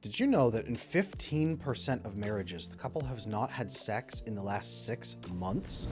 Did you know that in 15% of marriages, the couple has not had sex in the last 6 months?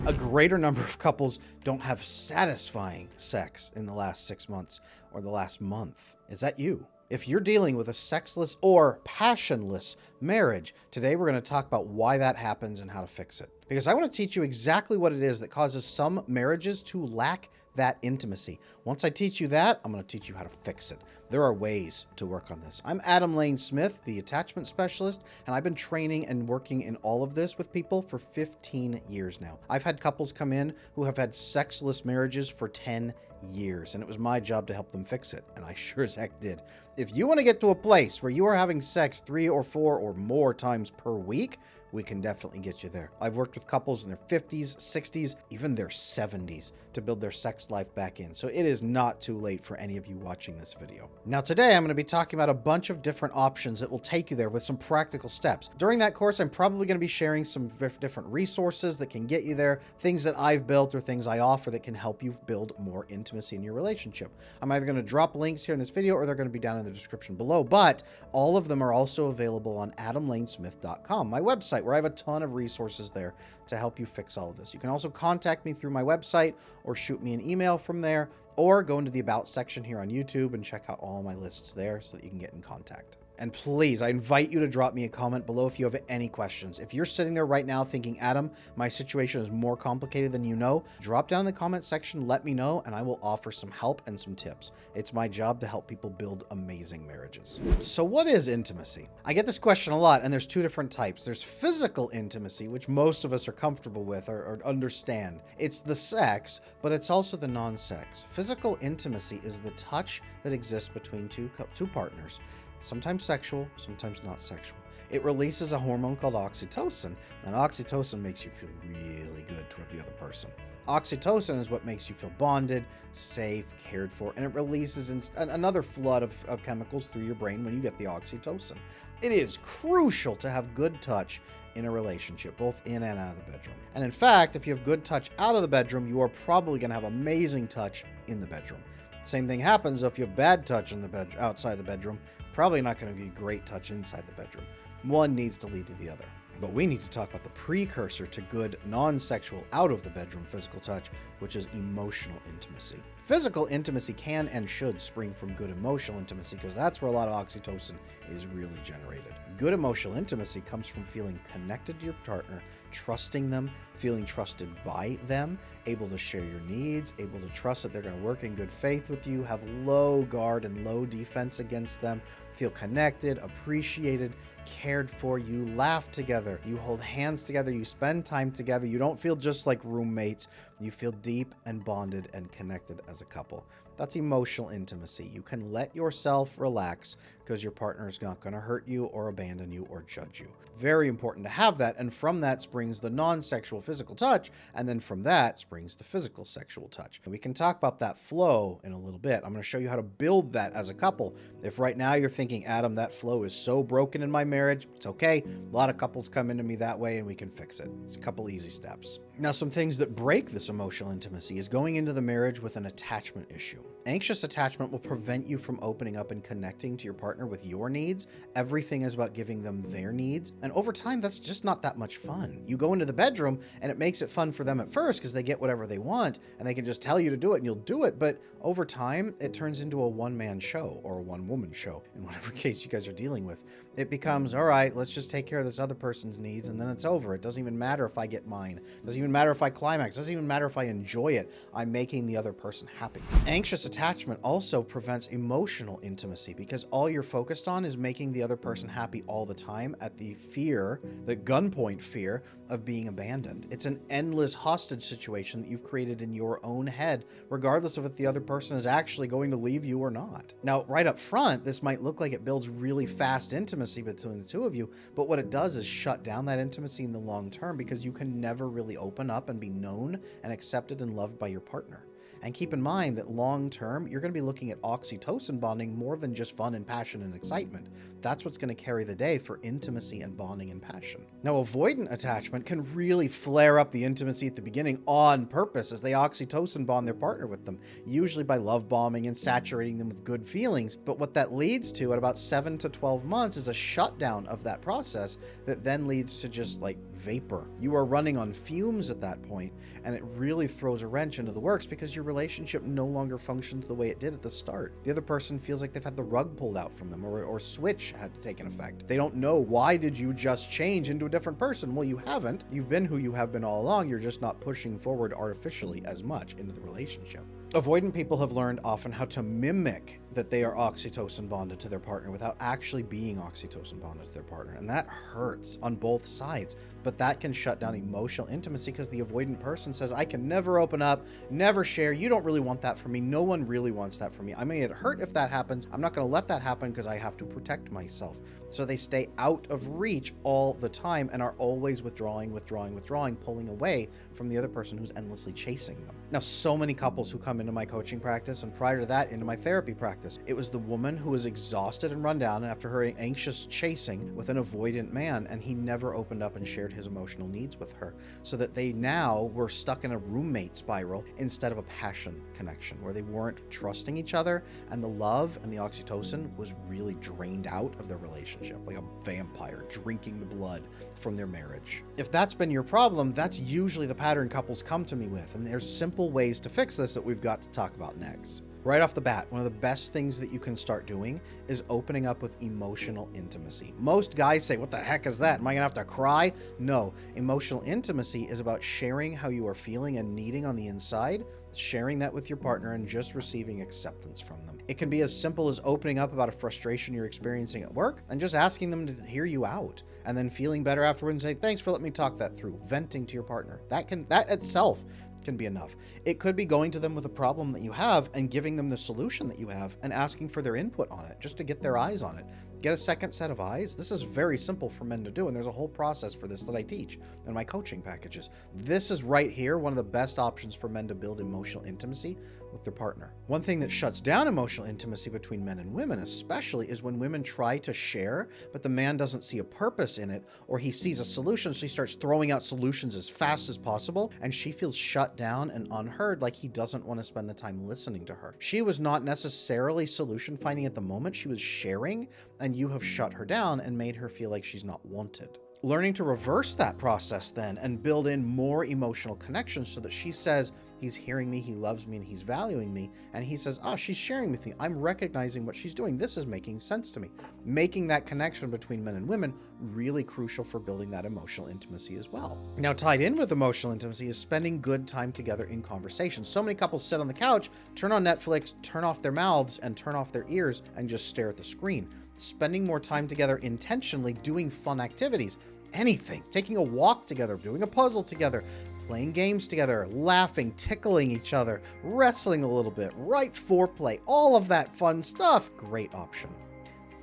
A greater number of couples don't have satisfying sex in the last 6 months or the last month. Is that you? If you're dealing with a sexless or passionless marriage, today we're going to talk about why that happens and how to fix it. Because I want to teach you exactly what it is that causes some marriages to lack that intimacy. Once I teach you that, I'm going to teach you how to fix it. There are ways to work on this. I'm Adam Lane Smith, the attachment specialist, and I've been training and working in all of this with people for 15 years now. I've had couples come in who have had sexless marriages for 10 years, and it was my job to help them fix it, and I sure as heck did. If you want to get to a place where you are having sex 3 or 4 or more times per week, we can definitely get you there. I've worked with couples in their 50s, 60s, even their 70s to build their sex life back in. So it is not too late for any of you watching this video. Now today I'm going to be talking about a bunch of different options that will take you there with some practical steps. During that course, I'm probably going to be sharing some different resources that can get you there, things that I've built or things I offer that can help you build more intimacy in your relationship. I'm either going to drop links here in this video or they're going to be down in the description below, but all of them are also available on adamlanesmith.com, my website, where I have a ton of resources there to help you fix all of this. You can also contact me through my website or shoot me an email from there, or go into the About section here on YouTube and check out all my lists there so that you can get in contact. And please, I invite you to drop me a comment below if you have any questions. If you're sitting there right now thinking, Adam, my situation is more complicated than you know, drop down in the comment section, let me know, and I will offer some help and some tips. It's my job to help people build amazing marriages. So what is intimacy? I get this question a lot, and there's two different types. There's physical intimacy, which most of us are comfortable with or understand. It's the sex, but it's also the non-sex. Physical intimacy is the touch that exists between two partners. Sometimes sexual, sometimes not sexual. It releases a hormone called oxytocin, and oxytocin makes you feel really good toward the other person. Oxytocin is what makes you feel bonded, safe, cared for, and it releases another flood of chemicals through your brain when you get the oxytocin. It is crucial to have good touch in a relationship, both in and out of the bedroom. And in fact, if you have good touch out of the bedroom, you are probably going to have amazing touch in the bedroom. Same thing happens if you have bad touch in the outside the bedroom. Probably not going to be great touch inside the bedroom. One needs to lead to the other. But we need to talk about the precursor to good non-sexual out of the bedroom physical touch, which is emotional intimacy. Physical intimacy can and should spring from good emotional intimacy because that's where a lot of oxytocin is really generated. Good emotional intimacy comes from feeling connected to your partner, trusting them, feeling trusted by them, able to share your needs, able to trust that they're going to work in good faith with you, have low guard and low defense against them, feel connected, appreciated, cared for, you laugh together, you hold hands together, you spend time together, you don't feel just like roommates, you feel deep and bonded and connected as a couple. That's emotional intimacy. You can let yourself relax because your partner is not going to hurt you or abandon you or judge you. Very important to have that, and from that springs the non-sexual physical touch, and then from that springs the physical sexual touch. And we can talk about that flow in a little bit. I'm going to show you how to build that as a couple. If right now you're thinking, Adam, that flow is so broken in my marriage, it's okay. A lot of couples come into me that way and we can fix it. It's a couple easy steps. Now, some things that break this emotional intimacy is going into the marriage with an attachment issue. Anxious attachment will prevent you from opening up and connecting to your partner with your needs. Everything is about giving them their needs. And over time, that's just not that much fun. You go into the bedroom and it makes it fun for them at first because they get whatever they want and they can just tell you to do it and you'll do it. But over time, it turns into a one-man show or a one-woman show in whatever case you guys are dealing with. It becomes, all right, let's just take care of this other person's needs and then it's over. It doesn't even matter if I get mine. It doesn't even matter if I climax. It doesn't even matter if I enjoy it. I'm making the other person happy. Anxious attachment also prevents emotional intimacy because all you're focused on is making the other person happy all the time at the fear, the gunpoint fear of being abandoned. It's an endless hostage situation that you've created in your own head, regardless of if the other person is actually going to leave you or not. Now, right up front, this might look like it builds really fast intimacy between the two of you, but what it does is shut down that intimacy in the long term because you can never really open up and be known and accepted and loved by your partner. And keep in mind that long term, you're going to be looking at oxytocin bonding more than just fun and passion and excitement. That's what's going to carry the day for intimacy and bonding and passion. Now, avoidant attachment can really flare up the intimacy at the beginning on purpose as they oxytocin bond their partner with them, usually by love bombing and saturating them with good feelings. But what that leads to at about 7 to 12 months is a shutdown of that process that then leads to just like vapor. You are running on fumes at that point, and it really throws a wrench into the works because your relationship no longer functions the way it did at the start. The other person feels like they've had the rug pulled out from them, or switch had to take an effect. They don't know, why did you just change into a different person? Well, you haven't. You've been who you have been all along. You're just not pushing forward artificially as much into the relationship. Avoidant people have learned often how to mimic that they are oxytocin bonded to their partner without actually being oxytocin bonded to their partner. And that hurts on both sides, but that can shut down emotional intimacy because the avoidant person says, I can never open up, never share. You don't really want that from me. No one really wants that from me. I may get hurt if that happens. I'm not going to let that happen because I have to protect myself. So they stay out of reach all the time and are always withdrawing, pulling away from the other person who's endlessly chasing them. Now, so many couples who come into my coaching practice, and prior to that, into my therapy practice, it was the woman who was exhausted and run down, and after her anxious chasing with an avoidant man, and he never opened up and shared his emotional needs with her, so that they now were stuck in a roommate spiral instead of a passion connection, where they weren't trusting each other, and the love and the oxytocin was really drained out of their relationship, like a vampire drinking the blood from their marriage. If that's been your problem, that's usually the pattern couples come to me with, and there's simple ways to fix this that we've got to talk about next. Right off the bat, one of the best things that you can start doing is opening up with emotional intimacy. Most guys say, what the heck is that? Am I gonna have to cry? No, emotional intimacy is about sharing how you are feeling and needing on the inside, sharing that with your partner, and just receiving acceptance from them. It can be as simple as opening up about a frustration you're experiencing at work and just asking them to hear you out, and then feeling better afterward and say, thanks for letting me talk that through. Venting to your partner. That itself can be enough. It could be going to them with a problem that you have and giving them the solution that you have and asking for their input on it, just to get their eyes on it. Get a second set of eyes. This is very simple for men to do, and there's a whole process for this that I teach in my coaching packages. This is right here one of the best options for men to build emotional intimacy with their partner. One thing that shuts down emotional intimacy between men and women especially is when women try to share, but the man doesn't see a purpose in it, or he sees a solution, so he starts throwing out solutions as fast as possible, and she feels shut down and unheard, like he doesn't want to spend the time listening to her. She was not necessarily solution finding at the moment, she was sharing, and you have shut her down and made her feel like she's not wanted. Learning to reverse that process then and build in more emotional connections so that she says, he's hearing me, he loves me, and he's valuing me. And he says, she's sharing with me. I'm recognizing what she's doing. This is making sense to me. Making that connection between men and women really crucial for building that emotional intimacy as well. Now, tied in with emotional intimacy is spending good time together in conversation. So many couples sit on the couch, turn on Netflix, turn off their mouths and turn off their ears and just stare at the screen. Spending more time together intentionally, doing fun activities, anything, taking a walk together, doing a puzzle together, playing games together, laughing, tickling each other, wrestling a little bit, right foreplay, all of that fun stuff. Great option.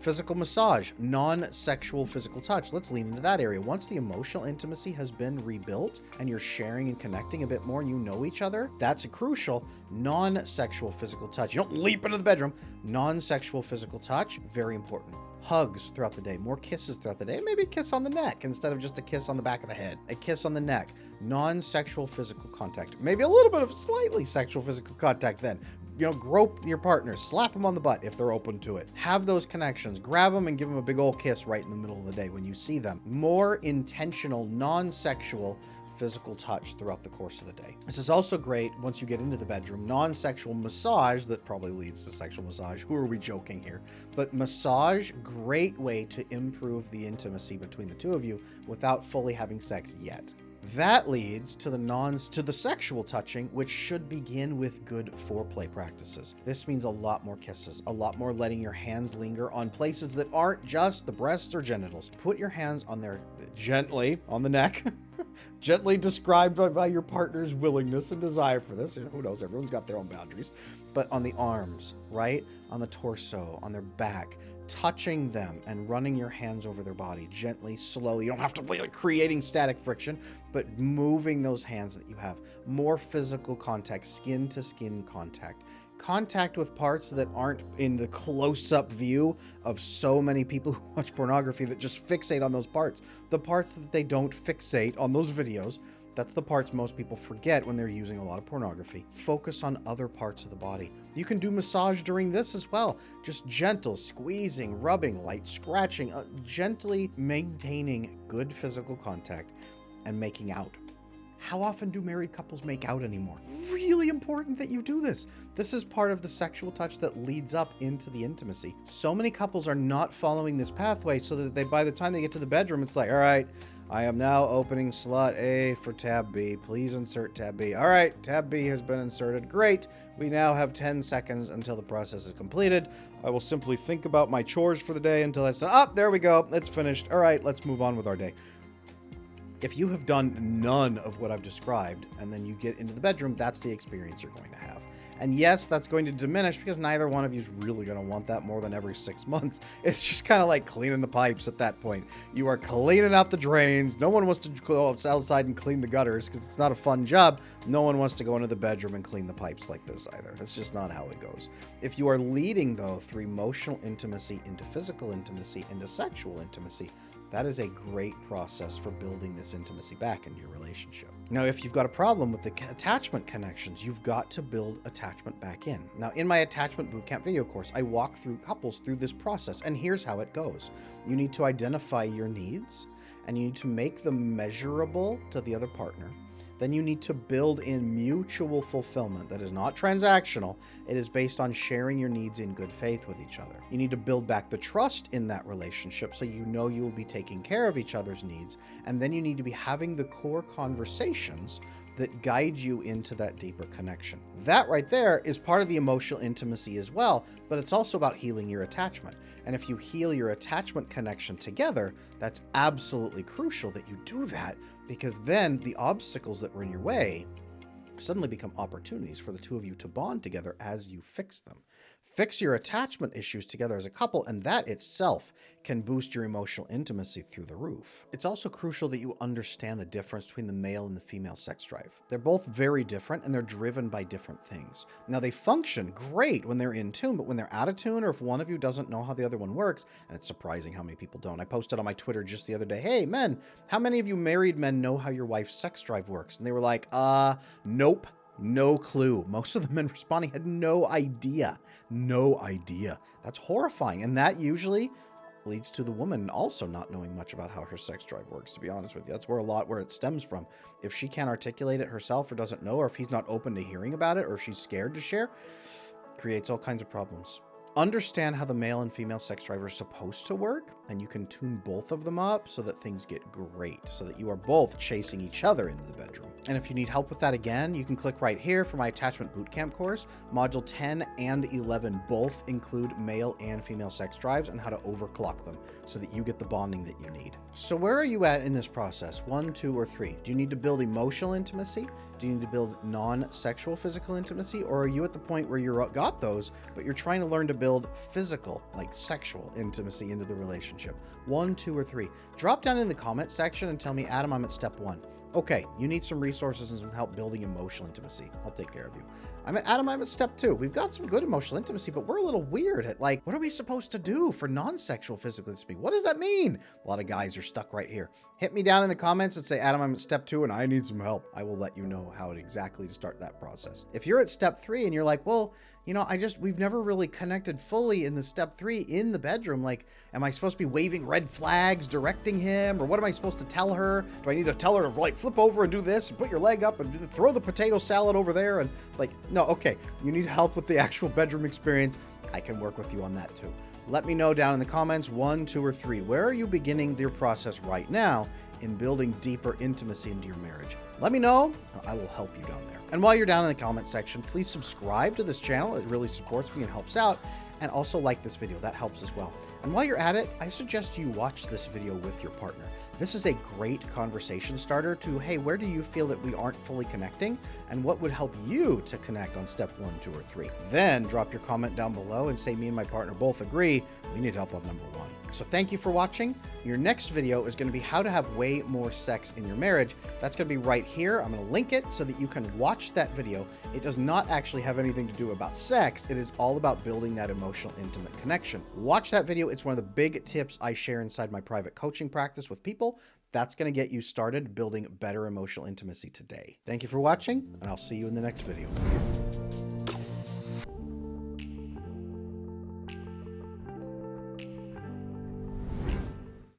Physical massage, non-sexual physical touch. Let's lean into that area. Once the emotional intimacy has been rebuilt and you're sharing and connecting a bit more and you know each other, that's a crucial non-sexual physical touch. You don't leap into the bedroom. Non-sexual physical touch, very important. Hugs throughout the day, more kisses throughout the day, maybe a kiss on the neck instead of just a kiss on the back of the head, a kiss on the neck, non-sexual physical contact, maybe a little bit of slightly sexual physical contact then. Grope your partner, slap them on the butt if they're open to it. Have those connections, grab them and give them a big old kiss right in the middle of the day when you see them. More intentional, non-sexual physical touch throughout the course of the day. This is also great once you get into the bedroom. Non-sexual massage that probably leads to sexual massage. Who are we joking here? But massage, great way to improve the intimacy between the two of you without fully having sex yet. That leads to the sexual touching, which should begin with good foreplay practices. This means a lot more kisses, a lot more letting your hands linger on places that aren't just the breasts or genitals. Put your hands on there gently on the neck, gently described by your partner's willingness and desire for this. Who knows? Everyone's got their own boundaries. But on the arms, right? On the torso, on their back. touching them and running your hands over their body gently, slowly. You don't have to be like creating static friction, but moving those hands that you have. More physical contact, skin to skin contact. Contact with parts that aren't in the close-up view of so many people who watch pornography that just fixate on those parts. The parts that they don't fixate on those videos, that's the parts most people forget when they're using a lot of pornography. Focus on other parts of the body. You can do massage during this as well. Just gentle squeezing, rubbing, light scratching, gently maintaining good physical contact and making out. How often do married couples make out anymore? Really important that you do this. This is part of the sexual touch that leads up into the intimacy. So many couples are not following this pathway so that by the time they get to the bedroom, it's like, all right, I am now opening slot A for tab B. Please insert tab B. All right, tab B has been inserted. Great. We now have 10 seconds until the process is completed. I will simply think about my chores for the day until that's done. Oh, there we go. It's finished. All right, let's move on with our day. If you have done none of what I've described and then you get into the bedroom, that's the experience you're going to have. And yes, that's going to diminish because neither one of you is really going to want that more than every 6 months. It's just kind of like cleaning the pipes at that point. You are cleaning out the drains. No one wants to go outside and clean the gutters because it's not a fun job. No one wants to go into the bedroom and clean the pipes like this either. That's just not how it goes. If you are leading, though, through emotional intimacy into physical intimacy into sexual intimacy, that is a great process for building this intimacy back into your relationship. Now, if you've got a problem with the attachment connections, you've got to build attachment back in. Now, in my attachment bootcamp video course, I walk through couples through this process, and here's how it goes. You need to identify your needs, and you need to make them measurable to the other partner. Then you need to build in mutual fulfillment that is not transactional. It is based on sharing your needs in good faith with each other. You need to build back the trust in that relationship so you know you will be taking care of each other's needs. And then you need to be having the core conversations that guide you into that deeper connection. That right there is part of the emotional intimacy as well, but it's also about healing your attachment. And if you heal your attachment connection together, that's absolutely crucial that you do that, because then the obstacles that were in your way suddenly become opportunities for the two of you to bond together as you fix them. Fix your attachment issues together as a couple, and that itself can boost your emotional intimacy through the roof. It's also crucial that you understand the difference between the male and the female sex drive. They're both very different, and they're driven by different things. Now, they function great when they're in tune, but when they're out of tune, or if one of you doesn't know how the other one works, and it's surprising how many people don't. I posted on my Twitter just the other day, hey, men, how many of you married men know how your wife's sex drive works? And they were like, nope. No clue. Most of the men responding had no idea. No idea. That's horrifying. And that usually leads to the woman also not knowing much about how her sex drive works, to be honest with you. That's where it stems from. If she can't articulate it herself or doesn't know, or if he's not open to hearing about it, or if she's scared to share, creates all kinds of problems. Understand how the male and female sex drive are supposed to work, and you can tune both of them up so that things get great, so that you are both chasing each other into the bedroom. And if you need help with that again, you can click right here for my attachment bootcamp course. Module 10 and 11 both include male and female sex drives and how to overclock them so that you get the bonding that you need. So where are you at in this process? 1, 2, or 3? Do you need to build emotional intimacy? Do you need to build non-sexual physical intimacy? Or are you at the point where you've got those, but you're trying to learn to build physical, like sexual intimacy into the relationship? 1, 2, or 3? Drop down in the comment section and tell me, Adam, I'm at step 1. Okay, you need some resources and some help building emotional intimacy. I'll take care of you. I'm at step 2. We've got some good emotional intimacy, but we're a little weird at like, what are we supposed to do for non-sexual physical intimacy? What does that mean? A lot of guys are stuck right here. Hit me down in the comments and say, Adam, I'm at step 2 and I need some help. I will let you know how exactly to start that process. If you're at step 3 and you're like, well, you know, we've never really connected fully in the step 3 in the bedroom. Like, am I supposed to be waving red flags, directing him? Or what am I supposed to tell her? Do I need to tell her to like flip over and do this and put your leg up and throw the potato salad over there? And like, no, okay. You need help with the actual bedroom experience. I can work with you on that too. Let me know down in the comments, 1, 2, or 3. Where are you beginning your process right now in building deeper intimacy into your marriage? Let me know. I will help you down there. And while you're down in the comment section, please subscribe to this channel. It really supports me and helps out. And also like this video. That helps as well. And while you're at it, I suggest you watch this video with your partner. This is a great conversation starter to, hey, where do you feel that we aren't fully connecting? And what would help you to connect on step 1, 2, or 3? Then drop your comment down below and say me and my partner both agree we need help on number 1. So thank you for watching. Your next video is going to be how to have way more sex in your marriage. That's going to be right here. I'm going to link it so that you can watch that video. It does not actually have anything to do about sex. It is all about building that emotional, intimate connection. Watch that video. It's one of the big tips I share inside my private coaching practice with people. That's going to get you started building better emotional intimacy today. Thank you for watching, and I'll see you in the next video.